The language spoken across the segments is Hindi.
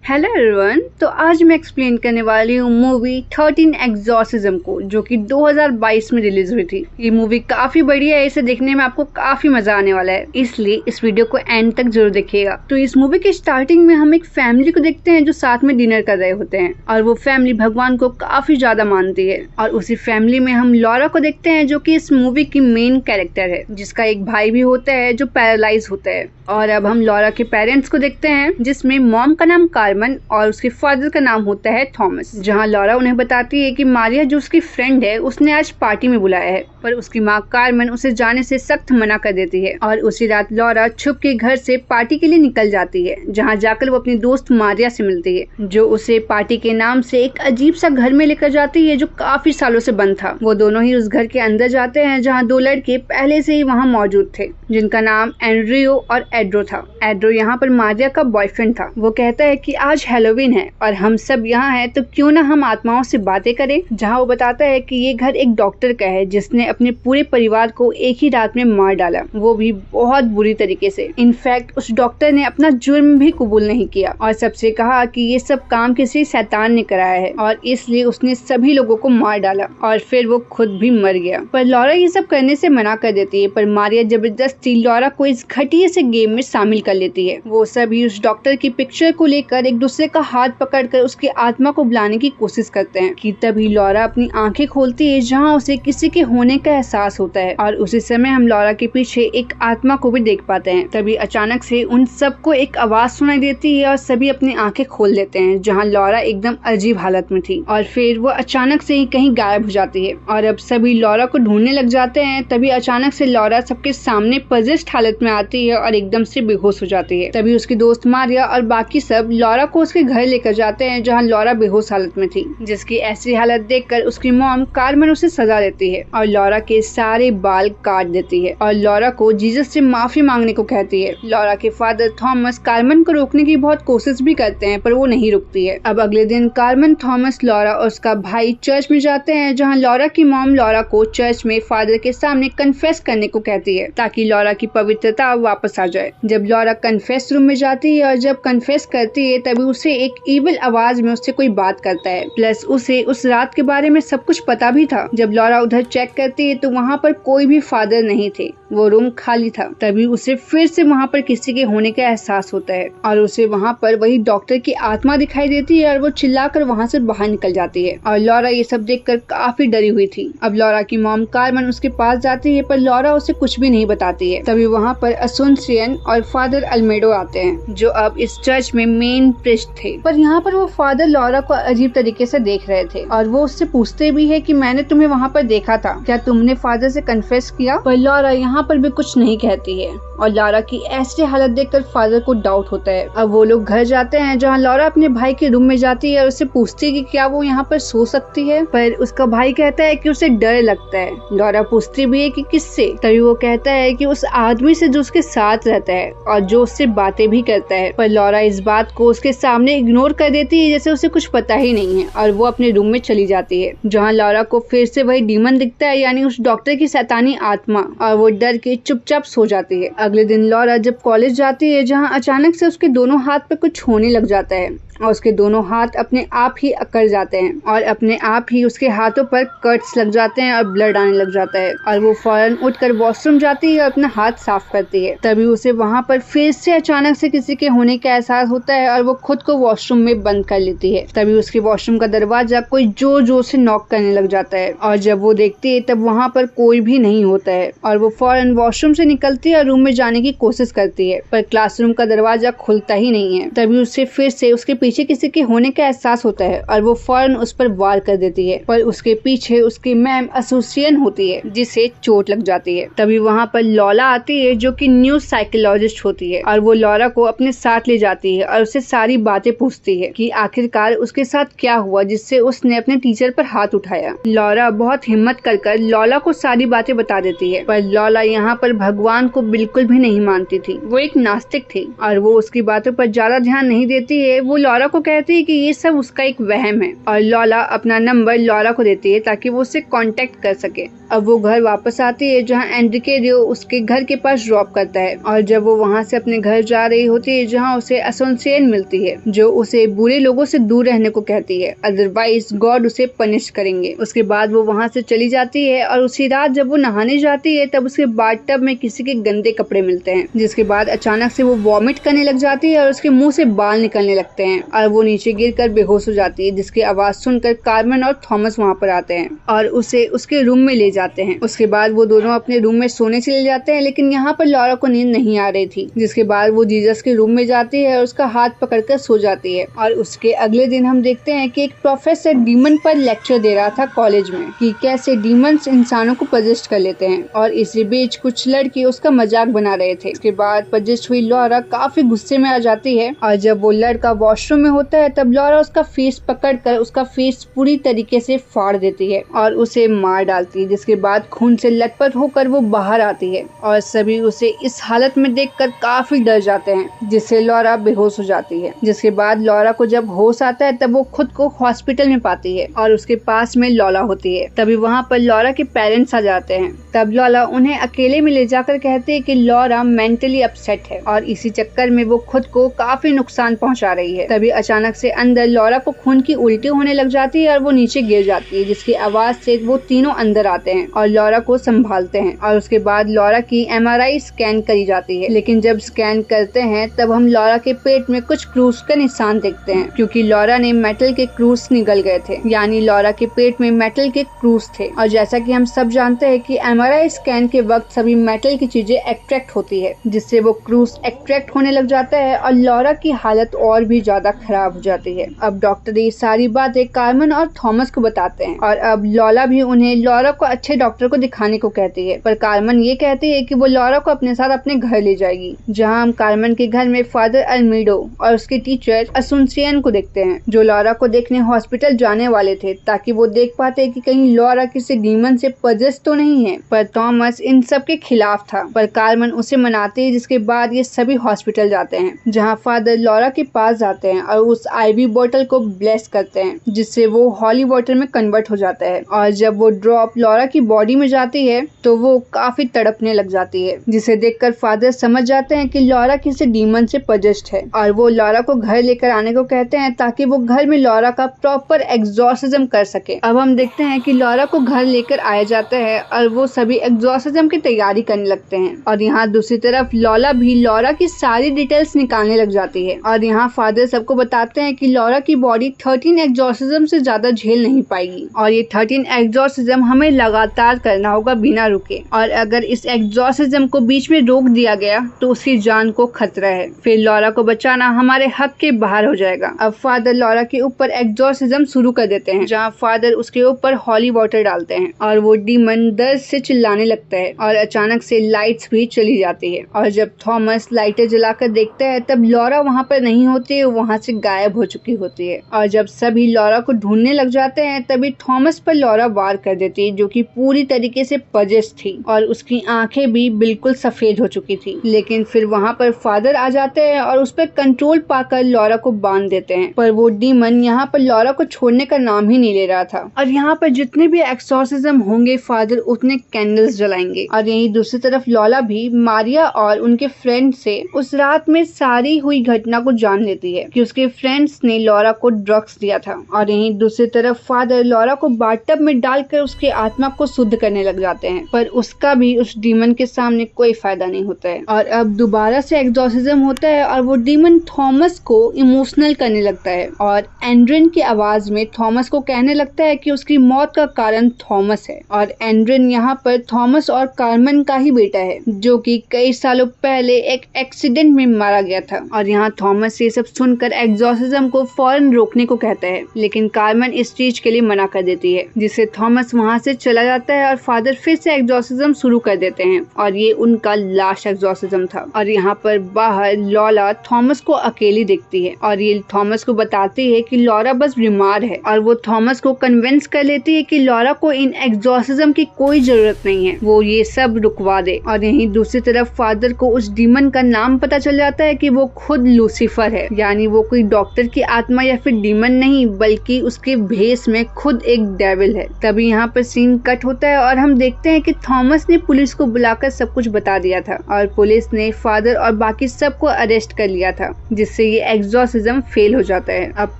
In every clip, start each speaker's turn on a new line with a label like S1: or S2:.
S1: Hello everyone. तो आज मैं एक्सप्लेन करने वाली हूँ मूवी 13 एग्जॉर्सिज्म को, जो कि 2022 में रिलीज हुई थी। ये मूवी काफी बढ़िया है, इसे देखने में आपको काफी मजा आने वाला है, इसलिए इस वीडियो को एंड तक जरूर देखिएगा। तो इस मूवी के स्टार्टिंग में हम एक फैमिली को देखते हैं जो साथ में डिनर कर रहे होते हैं और वो फैमिली भगवान को काफी ज्यादा मानती है। और उसी फैमिली में हम लॉरा को देखते हैं जो कि इस मूवी की मेन कैरेक्टर है, जिसका एक भाई भी होता है जो पैरालाइज होता है। और अब हम लॉरा के पेरेंट्स को देखते हैं, जिसमें मॉम का नाम कार्मेन और उसके फादर का नाम होता है थॉमस। जहां लॉरा उन्हें बताती है कि मारिया जो उसकी फ्रेंड है उसने आज पार्टी में बुलाया है, पर उसकी माँ कार्मेन उसे जाने से सख्त मना कर देती है। और उसी रात लॉरा छुप के घर से पार्टी के लिए निकल जाती है, जहाँ जाकर वो अपनी दोस्त मारिया से मिलती है, जो उसे पार्टी के नाम से एक अजीब सा घर में लेकर जाती है जो काफी सालों से बंद था। वो दोनों ही उस घर के अंदर जाते हैं, जहाँ दो लड़के पहले से ही वहाँ मौजूद थे, जिनका नाम एंड्रियो और एड्रो था। एड्रो यहाँ पर मारिया का बॉयफ्रेंड था। वो कहता है कि आज हैलोवीन है और हम सब यहाँ हैं, तो क्यों ना हम आत्माओं से बातें करें। जहाँ वो बताता है कि ये घर एक डॉक्टर का है जिसने अपने पूरे परिवार को एक ही रात में मार डाला, वो भी बहुत बुरी तरीके से। इनफैक्ट उस डॉक्टर ने अपना जुर्म भी कबूल नहीं किया और सबसे कहा कि ये सब काम किसी शैतान ने कराया है और इसलिए उसने सभी लोगों को मार डाला और फिर वो खुद भी मर गया। पर लॉरा ये सब करने से मना कर देती है, पर मारिया जबरदस्ती लॉरा को इस घटिया से गेम में शामिल कर लेती है। वो सभी उस डॉक्टर की पिक्चर को लेकर एक दूसरे का हाथ पकड़कर उसकी आत्मा को बुलाने की कोशिश करते हैं कि तभी लॉरा अपनी आंखें खोलती है, जहां उसे किसी के होने का एहसास होता है। और उसी समय हम लॉरा के पीछे एक आत्मा को भी देख पाते हैं। तभी अचानक से उन सबको एक आवाज सुनाई देती है और सभी अपनी आंखें खोल लेते हैं, जहाँ लॉरा एकदम अजीब हालत में थी। और फिर वो अचानक से ही कहीं गायब हो जाती है और अब सभी लॉरा को ढूंढने लग जाते हैं। तभी अचानक से लॉरा सबके सामने पजेस्ट हालत में आती है और एकदम से बेहोश हो जाती है। तभी उसकी दोस्त मारिया और बाकी सब लॉरा को उसके घर लेकर जाते हैं, जहां लॉरा बेहोश हालत में थी, जिसकी ऐसी हालत देखकर उसकी मॉम कार्मेन उसे सजा देती है और लॉरा के सारे बाल काट देती है और लॉरा को जीसस से माफी मांगने को कहती है। लॉरा के फादर थॉमस कार्मेन को रोकने की बहुत कोशिश भी करते हैं, पर वो नहीं रुकती है। अब अगले दिन कार्मेन, थॉमस, लॉरा और उसका भाई चर्च में जाते हैं, जहाँ लॉरा की मॉम लॉरा को चर्च में फादर के सामने कन्फेस करने को कहती है, ताकि लॉरा की पवित्रता वापस आ जाए। जब लॉरा कन्फेस रूम में जाती है और जब कन्फेस करती है, तभी उसे एक इविल आवाज में उससे कोई बात करता है। प्लस उसे उस रात के बारे में सब कुछ पता भी था। जब लॉरा उधर चेक करती है तो वहाँ पर कोई भी फादर नहीं थे, वो रूम खाली था। तभी उसे फिर से वहाँ पर किसी के होने का एहसास होता है और उसे वहाँ पर वही डॉक्टर की आत्मा दिखाई देती है और वो चिल्लाकर वहाँ से बाहर निकल जाती है। और लॉरा ये सब देखकर काफी डरी हुई थी। अब लॉरा की मॉम कार्मेन उसके पास जाती है, पर लॉरा उसे कुछ भी नहीं बताती है। तभी वहाँ पर असुनसियन और फादर अल्मेडो आते हैं, जो अब इस चर्च में मेन प्रीस्ट थे। पर यहाँ पर वो फादर लॉरा को अजीब तरीके से देख रहे थे और वो उससे पूछते भी है कि मैंने तुम्हें वहाँ पर देखा था, क्या तुमने फादर से कन्फेस किया? पर लॉरा यहाँ पर भी कुछ नहीं कहती है और लॉरा की ऐसी हालत देखकर फादर को डाउट होता है। अब वो लोग घर जाते हैं, जहाँ लॉरा अपने भाई के रूम में जाती है और उससे पूछती है कि क्या वो यहाँ पर सो सकती है, पर उसका भाई कहता है कि उसे डर लगता है। लॉरा पूछती भी है कि किससे? तभी वो कहता है कि उस आदमी से जो उसके साथ रहता है और जो उससे बातें भी करता है। पर लॉरा इस बात को उसके सामने इग्नोर कर देती है, जैसे उसे कुछ पता ही नहीं है, और वो अपने रूम में चली जाती है, जहाँ लॉरा को फिर से वही डीमन दिखता है, यानी उस डॉक्टर की शैतानी आत्मा, और वो डर के चुपचाप सो जाती है। अगले दिन लॉरा जब कॉलेज जाती है, जहाँ अचानक से उसके दोनों हाथ पे कुछ होने लग जाता है और उसके दोनों हाथ अपने आप ही अकड़ जाते हैं और अपने आप ही उसके हाथों पर कट्स लग जाते हैं और ब्लड आने लग जाता है। और वो फौरन उठकर वॉशरूम जाती है और अपना हाथ साफ करती है। तभी उसे वहाँ पर फिर से अचानक से किसी के होने का एहसास होता है और वो खुद को वॉशरूम में बंद कर लेती है। तभी उसके वॉशरूम का दरवाजा कोई जोर जोर से नॉक करने लग जाता है और जब वो देखती है तब वहाँ पर कोई भी नहीं होता है और वो फौरन वॉशरूम से निकलती है और रूम में जाने की कोशिश करती है, पर क्लासरूम का दरवाजा खुलता ही नहीं है। तभी उसे फिर से उसके पीछे किसी के होने का एहसास होता है और वो फौरन उस पर वार कर देती है, पर उसके पीछे उसकी मैम एसोसिएशन होती है, जिसे चोट लग जाती है। तभी वहाँ पर लॉला आती है, जो कि न्यू साइकोलॉजिस्ट होती है, और वो लॉरा को अपने साथ ले जाती है और उससे सारी बातें पूछती है कि आखिरकार उसके साथ क्या हुआ जिससे उसने अपने टीचर पर हाथ उठाया। लॉरा बहुत हिम्मत कर लॉला को सारी बातें बता देती है, पर लॉला यहाँ पर भगवान को बिल्कुल भी नहीं मानती थी। वो एक नास्तिक थी और वो उसकी बातों पर ज्यादा ध्यान नहीं देती है। वो लॉरा को कहती है कि ये सब उसका एक वहम है और लॉला अपना नंबर लॉरा को देती है ताकि वो उससे कांटेक्ट कर सके। अब वो घर वापस आती है जहाँ एनरिके रियो उसके घर के पास ड्रॉप करता है और जब वो वहाँ से अपने घर जा रही होती है जहाँ उसे असोसिएशन मिलती है जो उसे बुरे लोगों से दूर रहने को कहती है, अदरवाइज गॉड उसे पनिश करेंगे। उसके बाद वो वहाँ से चली जाती है और उसी रात जब वो नहाने जाती है तब उसके बाथटब में किसी के गंदे कपड़े मिलते हैं, जिसके बाद अचानक से वो वॉमिट करने लग जाती है और उसके मुंह से बाल निकलने लगते हैं और वो नीचे गिरकर बेहोश हो जाती है, जिसकी आवाज सुनकर कार्मेन और थॉमस वहाँ पर आते हैं और उसे उसके रूम में ले जाते हैं। उसके बाद वो दोनों अपने रूम में सोने चले जाते हैं, लेकिन यहाँ पर लॉरा को नींद नहीं आ रही थी, जिसके बाद वो जीसस के रूम में जाती है और उसका हाथ पकड़कर सो जाती है। और उसके अगले दिन हम देखते हैं कि एक प्रोफेसर डीमन पर लेक्चर दे रहा था कॉलेज में कि कैसे डीमंस इंसानों को पजेस्ट कर लेते हैं और इसी बीच कुछ लड़के उसका मजाक बना रहे थे। इसके बाद पजेस्ट हुई लॉरा काफी गुस्से में आ जाती है और जब वो लड़का वॉशरूम में होता है तब लॉरा उसका फेस पकड़कर उसका फेस पूरी तरीके से फाड़ देती है और उसे मार डालती है, जिसके बाद खून से लथपथ होकर वो बाहर आती है और सभी उसे इस हालत में देखकर काफी डर जाते हैं, जिससे लॉरा बेहोश हो जाती है। जिसके बाद लॉरा को जब होश आता है तब वो खुद को हॉस्पिटल में पाती है और उसके पास में लॉला होती है। तभी वहाँ पर लॉरा के पेरेंट्स आ जाते हैं। तब लॉला उन्हें अकेले में ले जाकर कहती है कि लॉरा मेंटली अपसेट है और इसी चक्कर में वो खुद को काफी नुकसान पहुंचा रही है। तभी अचानक से अंदर लॉरा को खून की उल्टी होने लग जाती है और वो नीचे गिर जाती है, जिसकी आवाज से वो तीनों अंदर आते हैं और लॉरा को संभालते हैं और उसके बाद लॉरा की MRI स्कैन करी जाती है। लेकिन जब स्कैन करते हैं तब हम लॉरा के पेट में कुछ क्रूज का निशान देखते हैं, क्योंकि लॉरा ने मेटल के क्रूज निगल गए थे, यानी लॉरा के पेट में मेटल के क्रूज थे। और जैसा कि हम सब जानते हैं कि MRI स्कैन के वक्त सभी मेटल की चीजें एक्सट्रैक्ट होती है, जिससे वो क्रूज एक्सट्रैक्ट होने लग जाता है और लॉरा की हालत और भी ज्यादा खराब हो जाती है। अब डॉक्टर ये सारी बातें कार्मेन और थॉमस को बताते हैं और अब लॉला भी उन्हें लॉरा को अच्छे डॉक्टर को दिखाने को कहती है, पर कार्मेन ये कहती है कि वो लॉरा को अपने साथ अपने घर ले जाएगी। जहां हम कार्मेन के घर में फादर अल्मीडो और उसके टीचर असुनसियन को देखते हैं, जो लॉरा को देखने हॉस्पिटल जाने वाले थे ताकि वो देख पाते कि कहीं लॉरा किसी डीमन से पजेस तो नहीं है। पर थॉमस इन सब के खिलाफ था, पर कार्मेन उसे मनाती है, जिसके बाद ये सभी हॉस्पिटल जाते हैं जहाँ फादर लॉरा के पास जाते हैं और उस IV बोतल को ब्लेस करते हैं, जिससे वो हॉली वाटर में कन्वर्ट हो जाता है। और जब वो ड्रॉप लॉरा की बॉडी में जाती है तो वो काफी तड़पने लग जाती है, जिसे देखकर फादर समझ जाते हैं कि लॉरा किसी डीमन से पजेस्ड है और वो लॉरा को घर लेकर आने को कहते हैं ताकि वो घर में लॉरा का प्रॉपर एग्जॉर्सिज्म कर सके। अब हम देखते हैं कि लॉरा को घर लेकर आया जाता है और वो सभी एग्जॉर्सिज्म की तैयारी करने लगते हैं और यहाँ दूसरी तरफ लॉला भी लॉरा की सारी डिटेल्स निकालने लग जाती है और यहाँ फादर सबको बताते हैं कि लॉरा की बॉडी 13 एग्जॉर्सिज्म से ज्यादा झेल नहीं पाएगी और ये 13 एग्जॉर्सिज्म हमें लगातार करना होगा बिना रुके, और अगर इस एग्जॉर्सिज्म को बीच में रोक दिया गया तो उसकी जान को खतरा है, फिर लॉरा को बचाना हमारे हक के बाहर हो जाएगा। अब फादर लॉरा के ऊपर एग्जॉर्सिज्म शुरू कर देते हैं, जहाँ फादर उसके ऊपर हॉली वाटर डालते हैं और वो डीमन दर्द से चिल्लाने लगता है और अचानक से लाइट्स भी चली जाती है। और जब थॉमस लाइटें जलाकर देखता है तब लॉरा वहाँ पर नहीं होती है, वहाँ से गायब हो चुकी होती है। और जब सभी लॉरा को ढूंढने लग जाते हैं तभी थॉमस पर लॉरा वार कर देती है, जो कि पूरी तरीके से पजेस थी और उसकी आंखें भी बिल्कुल सफेद हो चुकी थी। लेकिन फिर वहाँ पर फादर आ जाते हैं और उस पर कंट्रोल पाकर लॉरा को बांध देते हैं, पर वो डीमन यहाँ पर लॉरा को छोड़ने का नाम ही नहीं ले रहा था। और यहाँ पर जितने भी एक्सॉर्सिज्म होंगे फादर उतने कैंडल्स जलाएंगे। और यही दूसरी तरफ लॉला भी मारिया और उनके फ्रेंड से उस रात में सारी हुई घटना को जान लेती है कि उसके फ्रेंड्स ने लॉरा को ड्रग्स दिया था। और यहीं दूसरी तरफ फादर लॉरा को बाथटब में डालकर उसकी आत्मा को शुद्ध करने लग जाते हैं, पर उसका भी उस डीमन के सामने कोई फायदा नहीं होता है। और अब दोबारा से एग्जॉर्सिज्म होता है और वो डीमन थॉमस को इमोशनल करने लगता है और एंड्रिन की आवाज में थॉमस को कहने लगता है कि उसकी मौत का कारण थॉमस है। और एंड्रिन यहाँ पर थॉमस और कार्मेन का ही बेटा है, जो कि कई सालों पहले एक एक्सीडेंट में मारा गया था। और यहाँ थॉमस ये सब सुनकर एग्जॉर्सिज्म को फौरन रोकने को कहता है, लेकिन कार्मेन इस चीज के लिए मना कर देती है, जिससे थॉमस वहाँ से चला जाता है और फादर फिर से एग्जॉर्सिज्म शुरू कर देते हैं। और ये उनका लास्ट एग्जॉर्सिज्म था। और यहाँ पर बाहर लॉला थॉमस को अकेली देखती है और ये थॉमस को बताती है कि लॉरा बस बीमार है, और वो थॉमस को कन्विंस कर लेती है कि लॉरा को इन एग्जॉर्सिज्म की कोई जरूरत जरूरत नहीं है, वो ये सब रुकवा दे। और यहीं दूसरी तरफ फादर को उस डीमन का नाम पता चल जाता है कि वो खुद लूसीफर है, यानी वो कोई डॉक्टर की आत्मा या फिर डीमन नहीं, बल्कि उसके भेस में खुद एक डेविल है। तभी यहाँ पर सीन कट होता है और हम देखते हैं कि थॉमस ने पुलिस को बुलाकर सब कुछ बता दिया था और पुलिस ने फादर और बाकी सबको अरेस्ट कर लिया था, जिससे ये एग्जॉर्सिज्म फेल हो जाता है। अब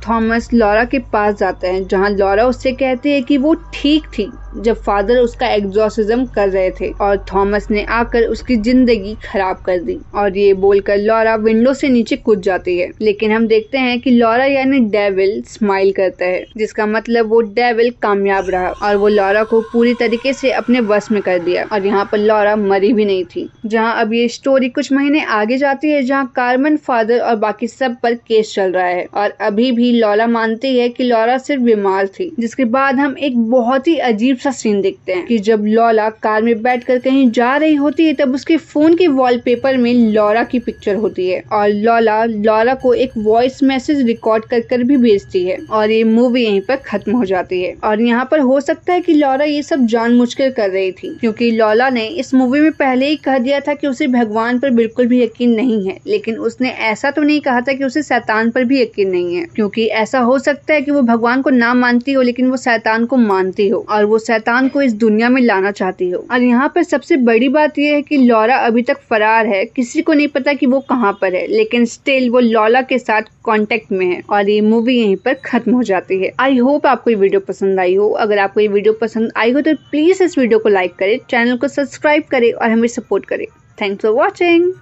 S1: थॉमस लॉरा के पास जाता है, जहाँ लॉरा उससे कहती है कि वो ठीक थी जब फादर उसका एग्जॉर्सिज्म कर रहे थे और थॉमस ने आकर उसकी जिंदगी खराब कर दी। और ये बोलकर लॉरा विंडो से नीचे कूद जाती है, लेकिन हम देखते हैं कि लॉरा यानी डेविल स्माइल करता है, जिसका मतलब वो डेविल कामयाब रहा और वो लॉरा को पूरी तरीके से अपने वश में कर दिया। और यहाँ पर लॉरा मरी भी नहीं थी। जहाँ अब ये स्टोरी कुछ महीने आगे जाती है, जहाँ कार्मेन, फादर और बाकी सब पर केस चल रहा है और अभी भी लॉरा मानती है कि लॉरा सिर्फ बीमार थी। जिसके बाद हम एक बहुत ही अजीब सा सीन देखते हैं कि जब लॉरा कार में बैठकर कहीं जा रही होती है, तब उसके फोन के वॉलपेपर में लॉरा की पिक्चर होती है और लॉरा को एक वॉइस मैसेज रिकॉर्ड कर भी भेजती है और ये मूवी यहीं पर खत्म हो जाती है। और यहाँ पर हो सकता है कि लॉरा ये सब जानबूझकर कर रही थी, क्योंकि लॉरा ने इस मूवी में पहले ही कह दिया था कि उसे भगवान पर बिल्कुल भी यकीन नहीं है, लेकिन उसने ऐसा तो नहीं कहा था कि उसे शैतान पर भी यकीन नहीं है, क्योंकि ऐसा हो सकता है कि वो भगवान को ना मानती हो लेकिन वो शैतान को मानती हो और वो शैतान को इस दुनिया में लाना चाहती हो। और यहाँ पर सबसे बड़ी बात यह है कि लॉरा अभी तक फरार है, किसी को नहीं पता कि वो कहाँ पर है, लेकिन स्टिल वो लॉरा के साथ कांटेक्ट में है और ये मूवी यहीं पर खत्म हो जाती है। आई होप आपको ये वीडियो पसंद आई हो। अगर आपको ये वीडियो पसंद आई हो तो प्लीज इस वीडियो को लाइक करें, चैनल को सब्सक्राइब करें और हमें सपोर्ट करें। Thanks for watching.